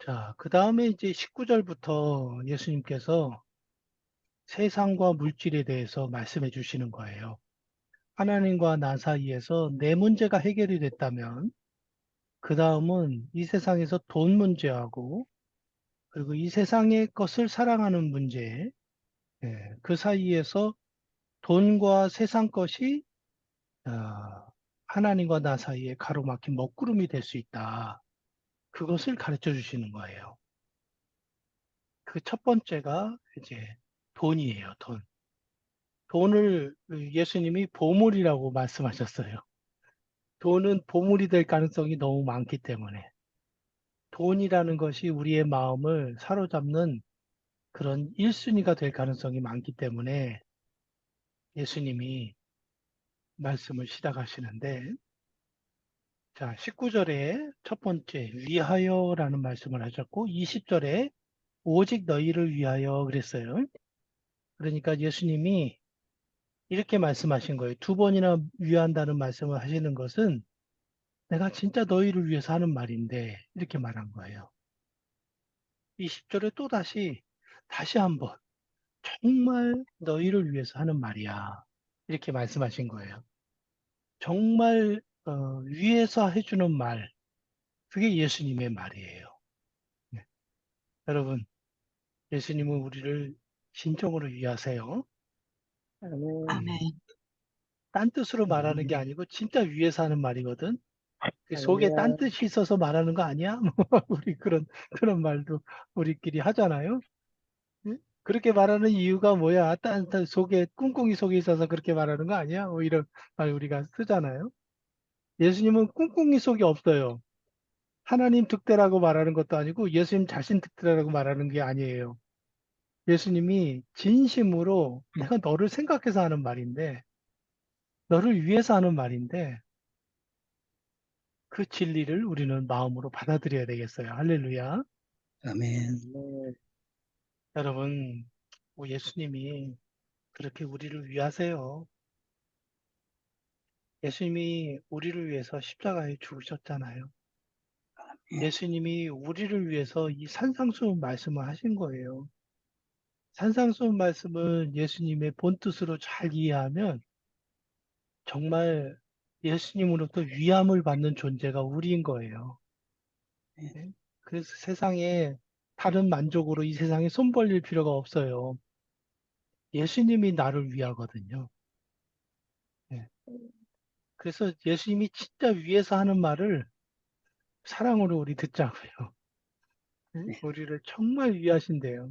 자, 그 다음에 이제 19절부터 예수님께서 세상과 물질에 대해서 말씀해 주시는 거예요. 하나님과 나 사이에서 내 문제가 해결이 됐다면, 그 다음은 이 세상에서 돈 문제하고, 그리고 이 세상의 것을 사랑하는 문제, 그 사이에서 돈과 세상 것이 하나님과 나 사이에 가로막힌 먹구름이 될 수 있다. 그것을 가르쳐 주시는 거예요. 그 첫 번째가 이제 돈이에요, 돈. 돈을 예수님이 보물이라고 말씀하셨어요. 돈은 보물이 될 가능성이 너무 많기 때문에. 돈이라는 것이 우리의 마음을 사로잡는 그런 1순위가 될 가능성이 많기 때문에 예수님이 말씀을 시작하시는데, 자, 19절에 첫 번째, 위하여라는 말씀을 하셨고, 20절에 오직 너희를 위하여 그랬어요. 그러니까 예수님이 이렇게 말씀하신 거예요. 두 번이나 위한다는 말씀을 하시는 것은 내가 진짜 너희를 위해서 하는 말인데, 이렇게 말한 거예요. 20절에 또 다시 한번, 정말 너희를 위해서 하는 말이야. 이렇게 말씀하신 거예요. 정말, 위해서 해주는 말, 그게 예수님의 말이에요. 네. 여러분, 예수님은 우리를 진정으로 위하세요. 아멘. 아멘. 딴 뜻으로 말하는 게 아멘. 아니고 진짜 위해서 하는 말이거든. 그 속에 딴 할렐루야. 뜻이 있어서 말하는 거 아니야? 우리 그런 말도 우리끼리 하잖아요. 응? 그렇게 말하는 이유가 뭐야? 딴 속에, 꿍꿍이 속에 있어서 그렇게 말하는 거 아니야? 뭐 이런 말 우리가 쓰잖아요. 예수님은 꿍꿍이 속이 없어요. 하나님 특대라고 말하는 것도 아니고 예수님 자신 특대라고 말하는 게 아니에요. 예수님이 진심으로 내가 너를 생각해서 하는 말인데, 너를 위해서 하는 말인데, 그 진리를 우리는 마음으로 받아들여야 되겠어요. 할렐루야. 아멘. 아멘. 여러분, 예수님이 그렇게 우리를 위하세요. 예수님이 우리를 위해서 십자가에 죽으셨잖아요. 예수님이 우리를 위해서 이 산상수훈 말씀을 하신 거예요. 산상수훈 말씀을 예수님의 본뜻으로 잘 이해하면 정말 예수님으로부터 위함을 받는 존재가 우리인 거예요. 네? 그래서 세상에 다른 만족으로 이 세상에 손 벌릴 필요가 없어요. 예수님이 나를 위하거든요. 네. 그래서 예수님이 진짜 위해서 하는 말을 사랑으로 우리 듣자고요. 네? 우리를 정말 위하신대요.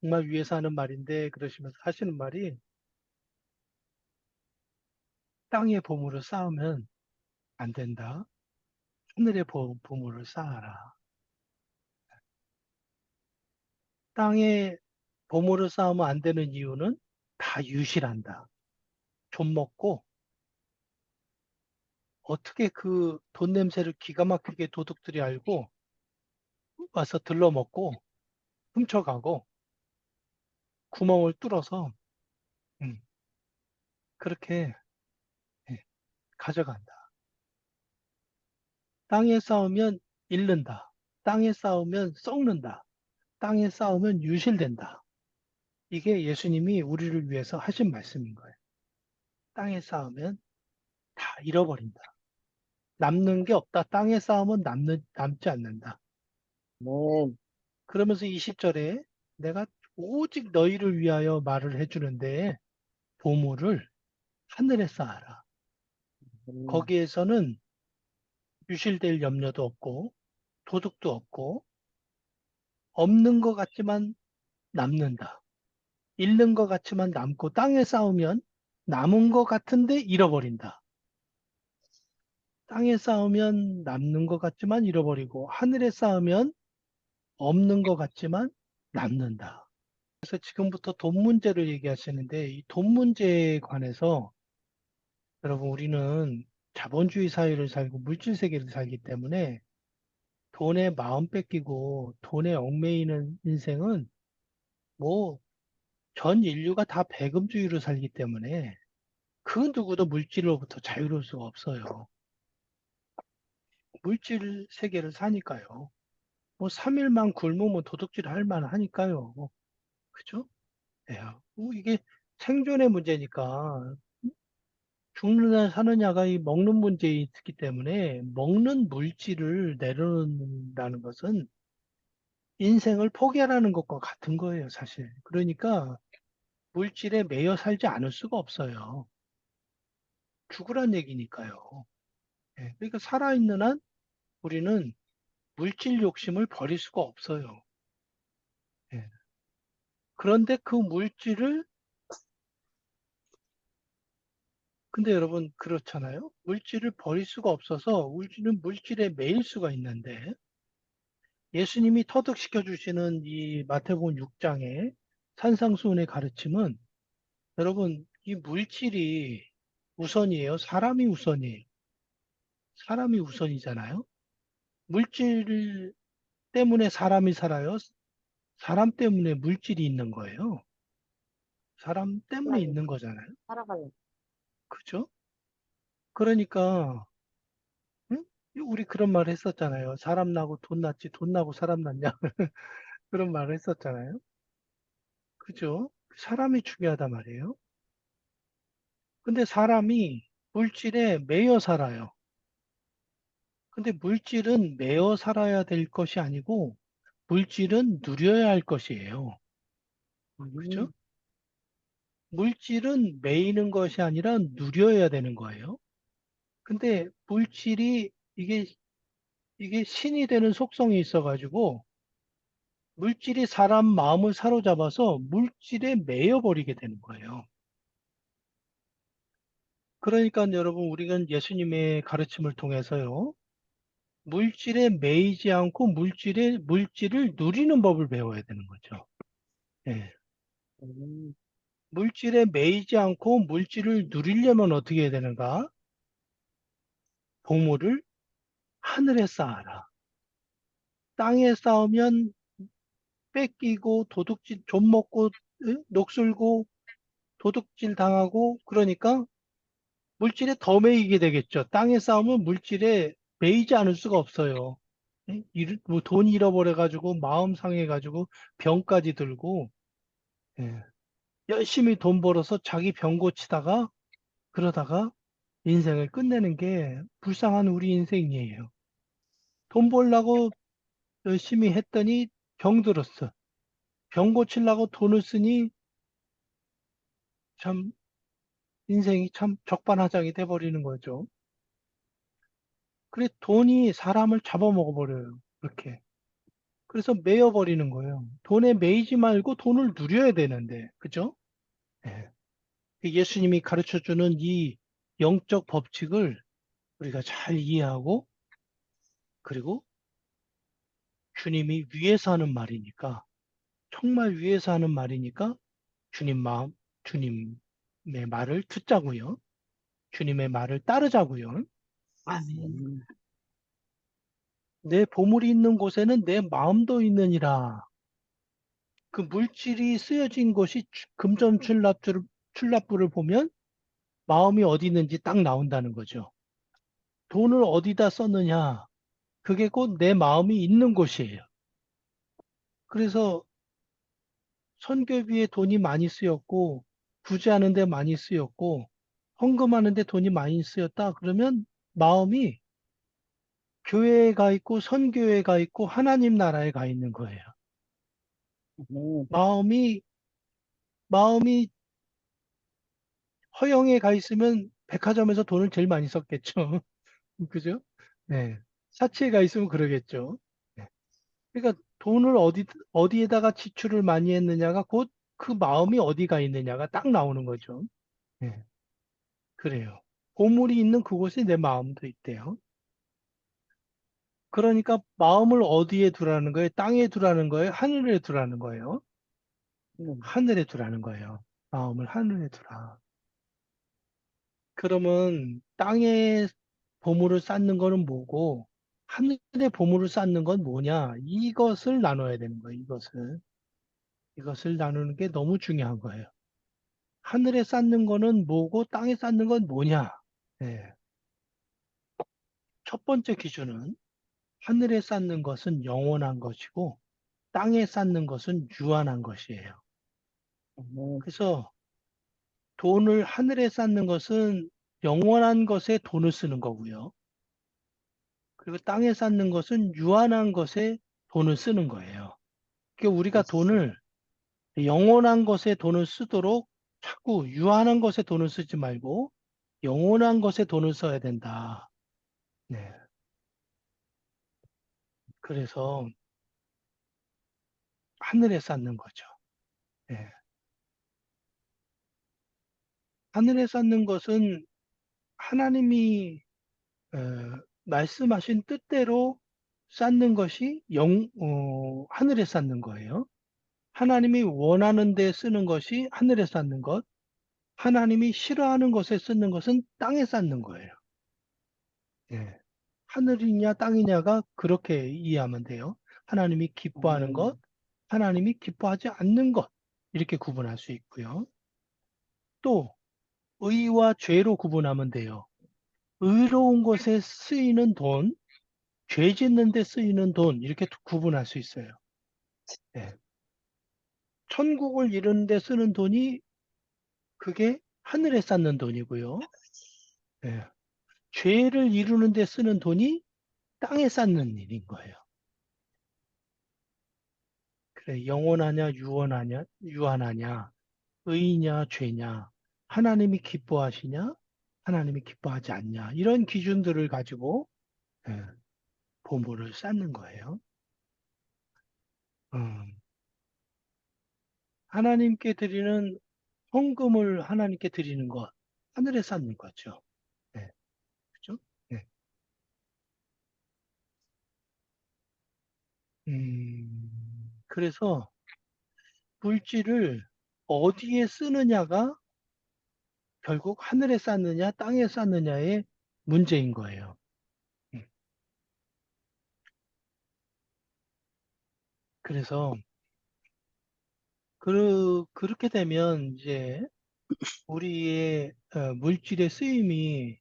정말 위해서 하는 말인데 그러시면서 하시는 말이 땅의 보물을 쌓으면 안 된다. 하늘의 보물을 쌓아라. 땅에 보물을 쌓으면 안 되는 이유는 다 유실한다. 좀 먹고 어떻게 그 돈 냄새를 기가 막히게 도둑들이 알고 와서 들러먹고 훔쳐가고 구멍을 뚫어서 음, 그렇게 예, 가져간다. 땅에 쌓으면 잃는다. 땅에 쌓으면 썩는다. 땅에 쌓으면 유실된다. 이게 예수님이 우리를 위해서 하신 말씀인 거예요. 땅에 쌓으면 다 잃어버린다. 남는 게 없다. 땅에 쌓으면 남지 않는다. 아멘. 그러면서 20절에 내가 오직 너희를 위하여 말을 해주는데 보물을 하늘에 쌓아라. 거기에서는 유실될 염려도 없고 도둑도 없고 없는 것 같지만 남는다. 잃는 것 같지만 남고 땅에 쌓으면 남은 것 같은데 잃어버린다. 땅에 쌓으면 남는 것 같지만 잃어버리고 하늘에 쌓으면 없는 것 같지만 남는다. 그래서 지금부터 돈 문제를 얘기하시는데 이 돈 문제에 관해서 여러분 우리는 자본주의 사회를 살고 물질 세계를 살기 때문에 돈에 마음 뺏기고 돈에 얽매이는 인생은 뭐 전 인류가 다 배금주의로 살기 때문에 그 누구도 물질로부터 자유로울 수가 없어요. 물질 세계를 사니까요. 뭐 3일만 굶으면 도둑질 할 만하니까요. 그죠? 네. 이게 생존의 문제니까 죽느냐 사느냐가 이 먹는 문제에 있기 때문에 먹는 물질을 내려놓는다는 것은 인생을 포기하라는 것과 같은 거예요, 사실. 그러니까 물질에 매여 살지 않을 수가 없어요. 죽으란 얘기니까요. 예, 그러니까 살아있는 한 우리는 물질 욕심을 버릴 수가 없어요. 예. 그런데 그 물질을, 근데 여러분 그렇잖아요. 물질을 버릴 수가 없어서 우리는 물질에 매일 수가 있는데 예수님이 터득시켜 주시는 이 마태복음 6장의 산상수훈의 가르침은 여러분 이 물질이 우선이에요. 사람이 우선이에요. 사람이 우선이잖아요. 물질 때문에 사람이 살아요. 사람 때문에 물질이 있는 거예요. 사람 때문에 살아가는, 있는 거잖아요. 살아가는. 그죠? 그러니까 응? 우리 그런 말 했었잖아요. 사람 나고 돈 났지 돈 나고 사람 났냐 그런 말을 했었잖아요. 그죠? 사람이 중요하단 말이에요. 근데 사람이 물질에 매여 살아요. 근데 물질은 매여 살아야 될 것이 아니고 물질은 누려야 할 것이에요. 그죠? 음, 물질은 매이는 것이 아니라 누려야 되는 거예요. 근데 물질이 이게 신이 되는 속성이 있어가지고 물질이 사람 마음을 사로잡아서 물질에 매여버리게 되는 거예요. 그러니까 여러분 우리가 예수님의 가르침을 통해서요. 물질에 매이지 않고 물질을 누리는 법을 배워야 되는 거죠. 예. 음, 물질에 매이지 않고 물질을 누리려면 어떻게 해야 되는가? 보물을 하늘에 쌓아라. 땅에 쌓으면 뺏기고 도둑질 좀 먹고 녹슬고 도둑질 당하고 그러니까 물질에 더 매이게 되겠죠. 땅에 쌓으면 물질에 매이지 않을 수가 없어요. 뭐돈 잃어버려가지고 마음 상해가지고 병까지 들고 예. 열심히 돈 벌어서 자기 병 고치다가 그러다가 인생을 끝내는 게 불쌍한 우리 인생이에요. 돈 벌려고 열심히 했더니 병 들었어. 병 고치려고 돈을 쓰니 참 인생이 참 적반하장이 돼버리는 거죠. 그래 돈이 사람을 잡아먹어버려요. 그렇게. 그래서 매여버리는 거예요. 돈에 매이지 말고 돈을 누려야 되는데, 그죠? 예. 그 예수님이 가르쳐 주는 이 영적 법칙을 우리가 잘 이해하고, 그리고 주님이 위에서 하는 말이니까, 정말 위에서 하는 말이니까, 주님 마음, 주님의 말을 듣자고요. 주님의 말을 따르자고요. 아멘. 음, 내 보물이 있는 곳에는 내 마음도 있느니라. 그 물질이 쓰여진 곳이 금전 출납부를 보면 마음이 어디 있는지 딱 나온다는 거죠. 돈을 어디다 썼느냐? 그게 곧 내 마음이 있는 곳이에요. 그래서 선교비에 돈이 많이 쓰였고, 구제하는 데 많이 쓰였고, 헌금하는 데 돈이 많이 쓰였다. 그러면 마음이 교회에 가 있고, 선교회에 가 있고, 하나님 나라에 가 있는 거예요. 음, 마음이, 마음이 허영에 가 있으면 백화점에서 돈을 제일 많이 썼겠죠. 그죠? 네. 사치에 가 있으면 그러겠죠. 네. 그러니까 돈을 어디에다가 지출을 많이 했느냐가 곧 그 마음이 어디 가 있느냐가 딱 나오는 거죠. 네. 그래요. 보물이 있는 그곳에 내 마음도 있대요. 그러니까 마음을 어디에 두라는 거예요? 땅에 두라는 거예요? 하늘에 두라는 거예요? 음, 하늘에 두라는 거예요. 마음을 하늘에 두라. 그러면 땅에 보물을 쌓는 거는 뭐고, 하늘에 보물을 쌓는 건 뭐냐? 이것을 나눠야 되는 거예요, 이것을. 이것을 나누는 게 너무 중요한 거예요. 하늘에 쌓는 거는 뭐고, 땅에 쌓는 건 뭐냐? 예. 첫 번째 기준은 하늘에 쌓는 것은 영원한 것이고 땅에 쌓는 것은 유한한 것이에요. 아멘, 그래서 돈을 하늘에 쌓는 것은 영원한 것에 돈을 쓰는 거고요. 그리고 땅에 쌓는 것은 유한한 것에 돈을 쓰는 거예요. 그러니까 우리가 글쎄, 돈을 영원한 것에 돈을 쓰도록 자꾸 유한한 것에 돈을 쓰지 말고 영원한 것에 돈을 써야 된다. 네. 그래서 하늘에 쌓는 거죠. 네. 하늘에 쌓는 것은 하나님이 어, 말씀하신 뜻대로 쌓는 것이 하늘에 쌓는 거예요. 하나님이 원하는 데 쓰는 것이 하늘에 쌓는 것, 하나님이 싫어하는 것에 쓰는 것은 땅에 쌓는 거예요. 예. 하늘이냐 땅이냐가 그렇게 이해하면 돼요. 하나님이 기뻐하는 것, 아멘, 하나님이 기뻐하지 않는 것, 이렇게 구분할 수 있고요. 또 의와 죄로 구분하면 돼요. 의로운 것에 쓰이는 돈, 죄 짓는 데 쓰이는 돈, 이렇게 구분할 수 있어요. 예. 천국을 이루는 데 쓰는 돈이 그게 하늘에 쌓는 돈이고요. 예. 죄를 이루는 데 쓰는 돈이 땅에 쌓는 일인 거예요. 그래, 영원하냐, 유한하냐, 의냐, 죄냐, 하나님이 기뻐하시냐, 하나님이 기뻐하지 않냐, 이런 기준들을 가지고 예, 보물을 쌓는 거예요. 음, 하나님께 드리는 헌금을 하나님께 드리는 것, 하늘에 쌓는 거죠. 예, 그죠? 예. 그래서 물질을 어디에 쓰느냐가 결국 하늘에 쌓느냐, 땅에 쌓느냐의 문제인 거예요. 음, 그래서 그렇게 되면 이제 우리의 물질의 쓰임이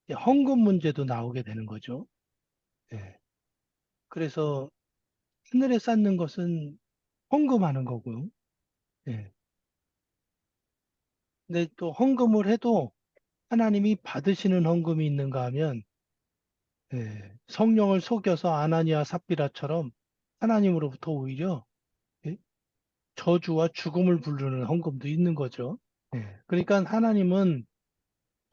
이제 헌금 문제도 나오게 되는 거죠. 예. 그래서 하늘에 쌓는 것은 헌금하는 거고요. 예. 근데 또 헌금을 해도 하나님이 받으시는 헌금이 있는가 하면 예, 성령을 속여서 아나니아 삽비라처럼 하나님으로부터 오히려 예, 저주와 죽음을 부르는 헌금도 있는 거죠. 예. 그러니까 하나님은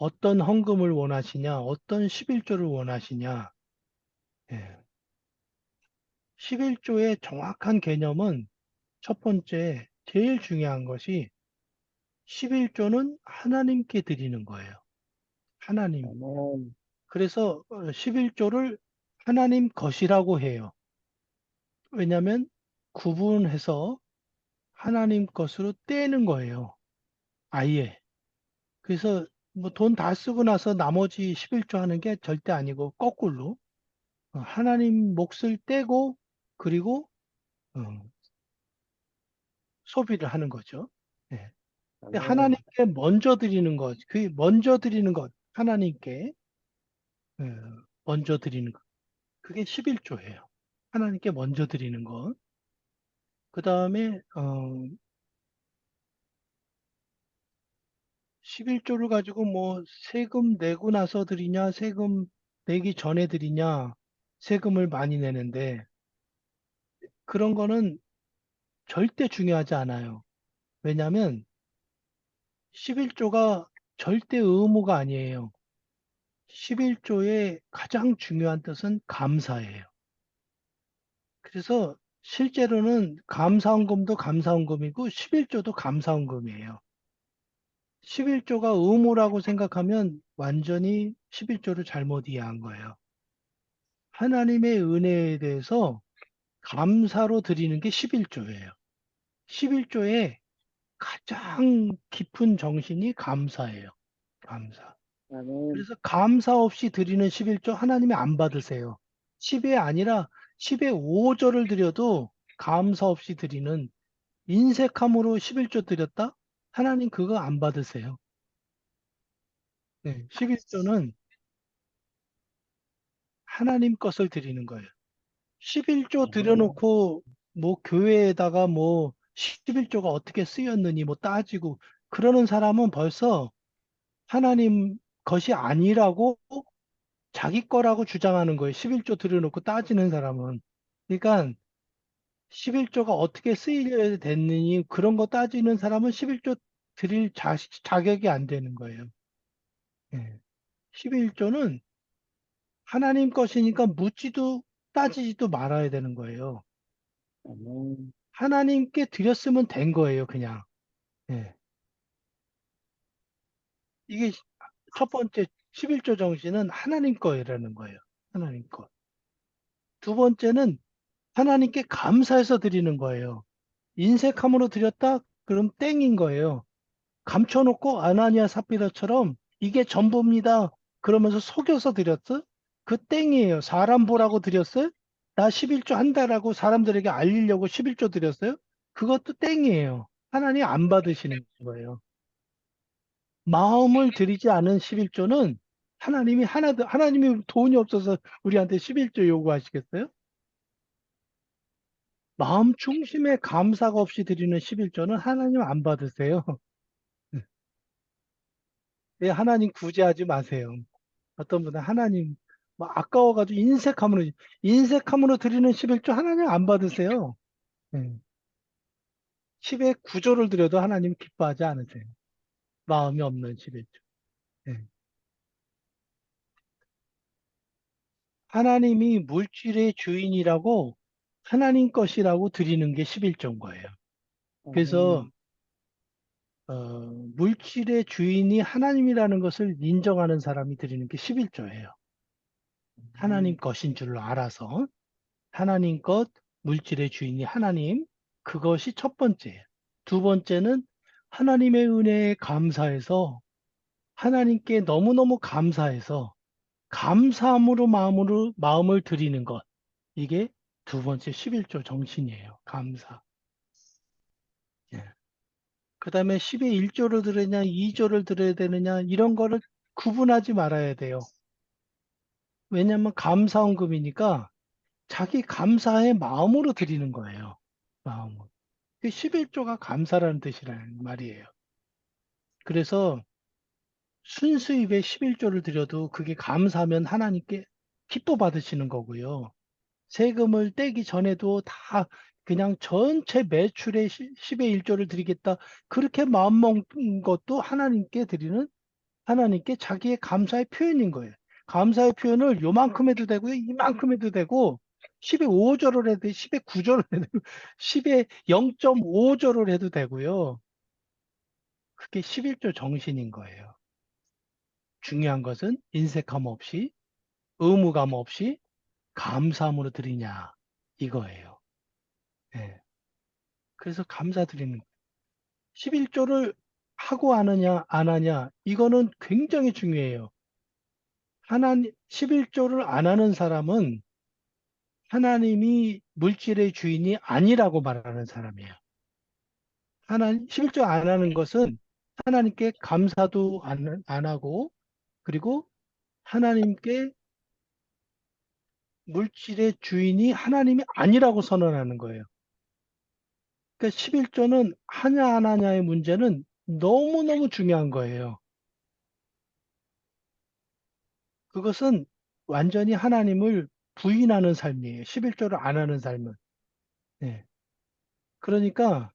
어떤 헌금을 원하시냐, 어떤 11조를 원하시냐. 예. 11조의 정확한 개념은 첫 번째, 제일 중요한 것이 11조는 하나님께 드리는 거예요. 하나님. 아멘, 그래서 11조를 하나님 것이라고 해요. 왜냐하면 구분해서 하나님 것으로 떼는 거예요. 아예. 그래서 뭐 돈 다 쓰고 나서 나머지 11조 하는 게 절대 아니고 거꾸로 하나님 몫을 떼고 그리고 어, 소비를 하는 거죠. 예. 아멘, 하나님께 먼저 드리는 것, 그 먼저 드리는 것, 하나님께 어, 먼저 드리는 것, 그게 11조예요. 하나님께 먼저 드리는 것. 그 다음에 11조를 가지고 뭐 세금 내고 나서 드리냐, 세금 내기 전에 드리냐, 세금을 많이 내는데 그런 거는 절대 중요하지 않아요. 왜냐하면 11조가 절대 의무가 아니에요. 11조의 가장 중요한 뜻은 감사예요. 그래서 실제로는 감사헌금도 감사헌금이고 11조도 감사헌금이에요. 11조가 의무라고 생각하면 완전히 11조를 잘못 이해한 거예요. 하나님의 은혜에 대해서 감사로 드리는 게 11조예요. 11조의 가장 깊은 정신이 감사예요. 감사. 아멘, 그래서 감사 없이 드리는 11조 하나님이 안 받으세요. 10이 아니라 10의 5조를 드려도 감사 없이 드리는 인색함으로 11조 드렸다? 하나님 그거 안 받으세요. 네, 11조는 하나님 것을 드리는 거예요. 11조 어, 들여놓고 뭐 교회에다가 뭐 11조가 어떻게 쓰였느니 뭐 따지고 그러는 사람은 벌써 하나님 것이 아니라고 자기 거라고 주장하는 거예요. 11조 들여놓고 따지는 사람은. 그러니까 11조가 어떻게 쓰여야 됐느니 그런 거 따지는 사람은 11조 드릴 자격이 안 되는 거예요. 예. 11조는 하나님 것이니까 묻지도 따지지도 말아야 되는 거예요. 어, 하나님께 드렸으면 된 거예요, 그냥. 예. 이게 첫 번째 11조 정신은 하나님 거라는 거예요. 하나님 거. 두 번째는 하나님께 감사해서 드리는 거예요. 인색함으로 드렸다? 그럼 땡인 거예요. 감춰놓고 아나니아 삽비라처럼 이게 전부입니다. 그러면서 속여서 드렸어? 그 땡이에요. 사람 보라고 드렸어요? 나 11조 한다라고 사람들에게 알리려고 11조 드렸어요? 그것도 땡이에요. 하나님 안 받으시는 거예요. 마음을 들이지 않은 11조는 하나님이 돈이 없어서 우리한테 11조 요구하시겠어요? 마음 중심의 감사가 없이 드리는 11조는 하나님 안 받으세요. 예, 하나님 구제하지 마세요. 어떤 분은 하나님 뭐 아까워가지고 인색함으로 드리는 11조 하나님 안 받으세요. 예. 10의 9조를 드려도 하나님 기뻐하지 않으세요. 마음이 없는 11조. 예. 하나님이 물질의 주인이라고 하나님 것이라고 드리는 게 11조인 거예요. 그래서 물질의 주인이 하나님이라는 것을 인정하는 사람이 드리는 게 11조예요. 하나님 것인 줄로 알아서 하나님 것, 물질의 주인이 하나님, 그것이 첫 번째예요. 두 번째는 하나님의 은혜에 감사해서 하나님께 너무너무 감사해서 감사함으로 마음을 드리는 것. 이게 두 번째 11조 정신이에요. 감사. 예. 그 다음에 10의 1조를 들으냐, 2조를 들어야 되느냐, 이런 거를 구분하지 말아야 돼요. 왜냐하면 감사헌금이니까 자기 감사의 마음으로 드리는 거예요. 마음으로. 11조가 감사라는 뜻이라는 말이에요. 그래서 순수입에 11조를 드려도 그게 감사하면 하나님께 기뻐 받으시는 거고요. 세금을 떼기 전에도 다 그냥 전체 매출의 10의 1조를 드리겠다. 그렇게 마음먹은 것도 하나님께 자기의 감사의 표현인 거예요. 감사의 표현을 요만큼 해도 되고요. 이만큼 해도 되고 10의 5조를 해도 되고 10의 9조를 해도 되고 10의 0.5조를 해도 되고요. 그게 11조 정신인 거예요. 중요한 것은 인색함 없이 의무감 없이 감사함으로 드리냐 이거예요. 예. 그래서 감사드리는 11조를 하고 하느냐 안 하냐 이거는 굉장히 중요해요. 하나님 11조를 안 하는 사람은 하나님이 물질의 주인이 아니라고 말하는 사람이에요. 하나님 11조 안 하는 것은 하나님께 감사도 안 하고 그리고 하나님께 물질의 주인이 하나님이 아니라고 선언하는 거예요. 그러니까 11조는 하냐 안 하냐의 문제는 너무너무 중요한 거예요. 그것은 완전히 하나님을 부인하는 삶이에요. 11조를 안 하는 삶은. 예. 그러니까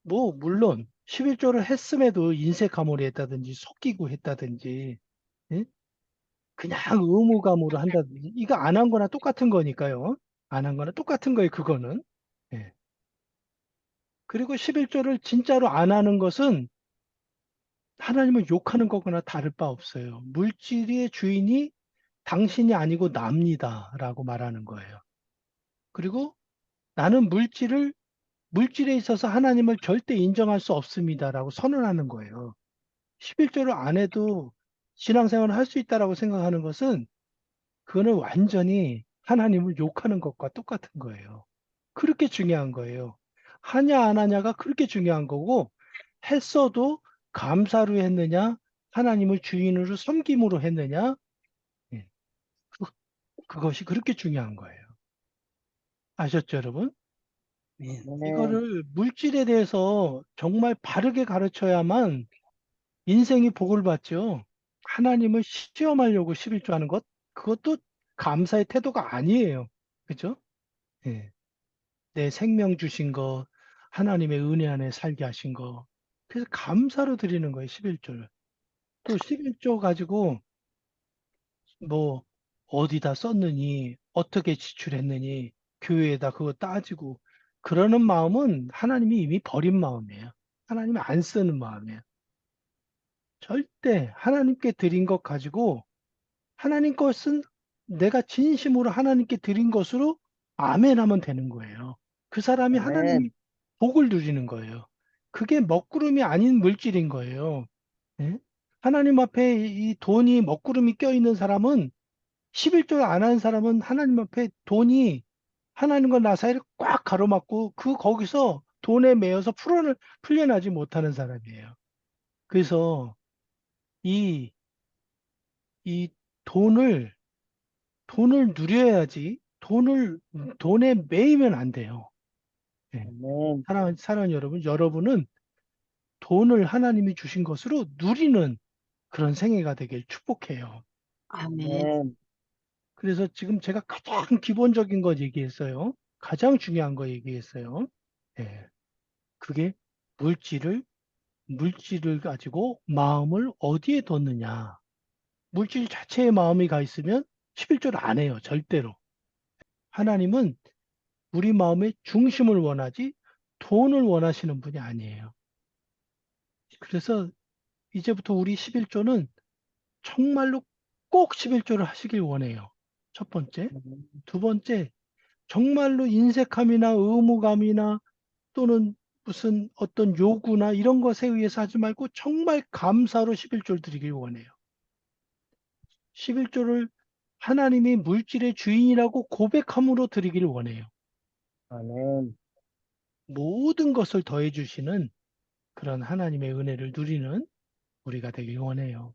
뭐 물론 11조를 했음에도 인색함으로 했다든지 속이고 했다든지 예? 그냥 의무감으로 한다든지 이거 안 한 거나 똑같은 거니까요. 안 한 거나 똑같은 거예요. 그거는. 예. 그리고 11조를 진짜로 안 하는 것은 하나님을 욕하는 거거나 다를 바 없어요. 물질의 주인이 당신이 아니고 납니다라고 말하는 거예요. 그리고 나는 물질에 있어서 하나님을 절대 인정할 수 없습니다라고 선언하는 거예요. 11조를 안 해도 신앙생활을 할 수 있다라고 생각하는 것은 그거는 완전히 하나님을 욕하는 것과 똑같은 거예요. 그렇게 중요한 거예요. 하냐 안 하냐가 그렇게 중요한 거고 했어도 감사로 했느냐 하나님을 주인으로 섬김으로 했느냐 예. 그것이 그렇게 중요한 거예요. 아셨죠, 여러분? 네. 네. 이거를 물질에 대해서 정말 바르게 가르쳐야만 인생이 복을 받죠. 하나님을 시험하려고 11조 하는 것, 그것도 감사의 태도가 아니에요. 그죠? 예. 내 생명 주신 거, 하나님의 은혜 안에 살게 하신 거. 그래서 감사로 드리는 거예요, 11조를. 또 11조 가지고 뭐 어디다 썼느니, 어떻게 지출했느니, 교회에다 그거 따지고 그러는 마음은 하나님이 이미 버린 마음이에요. 하나님이 안 쓰는 마음이에요. 절대 하나님께 드린 것 가지고 하나님 것은 내가 진심으로 하나님께 드린 것으로 아멘 하면 되는 거예요. 그 사람이 아멘. 하나님이 복을 누리는 거예요. 그게 먹구름이 아닌 물질인 거예요. 예? 하나님 앞에 이 돈이 먹구름이 껴있는 사람은 11조를 안 하는 사람은 하나님 앞에 돈이 하나님과 나 사이를 꽉 가로막고 그 거기서 돈에 매여서 풀려나지 못하는 사람이에요. 그래서 이, 이 돈을 누려야지 돈에 매이면 안 돼요. 예. 아멘. 사랑하는 여러분, 여러분은 돈을 하나님이 주신 것으로 누리는 그런 생애가 되길 축복해요. 아멘. 아멘. 그래서 지금 제가 가장 기본적인 거 얘기했어요. 가장 중요한 거 얘기했어요. 예. 그게 물질을, 물질을 가지고 마음을 어디에 뒀느냐. 물질 자체에 마음이 가 있으면 11조를 안 해요. 절대로. 하나님은 우리 마음의 중심을 원하지 돈을 원하시는 분이 아니에요. 그래서 이제부터 우리 11조는 정말로 꼭 11조를 하시길 원해요. 첫 번째. 두 번째, 정말로 인색함이나 의무감이나 또는 무슨 어떤 요구나 이런 것에 의해서 하지 말고 정말 감사로 11조를 드리길 원해요. 11조를 하나님이 물질의 주인이라고 고백함으로 드리길 원해요. 아멘. 모든 것을 더해 주시는 그런 하나님의 은혜를 누리는 우리가 되길 원해요.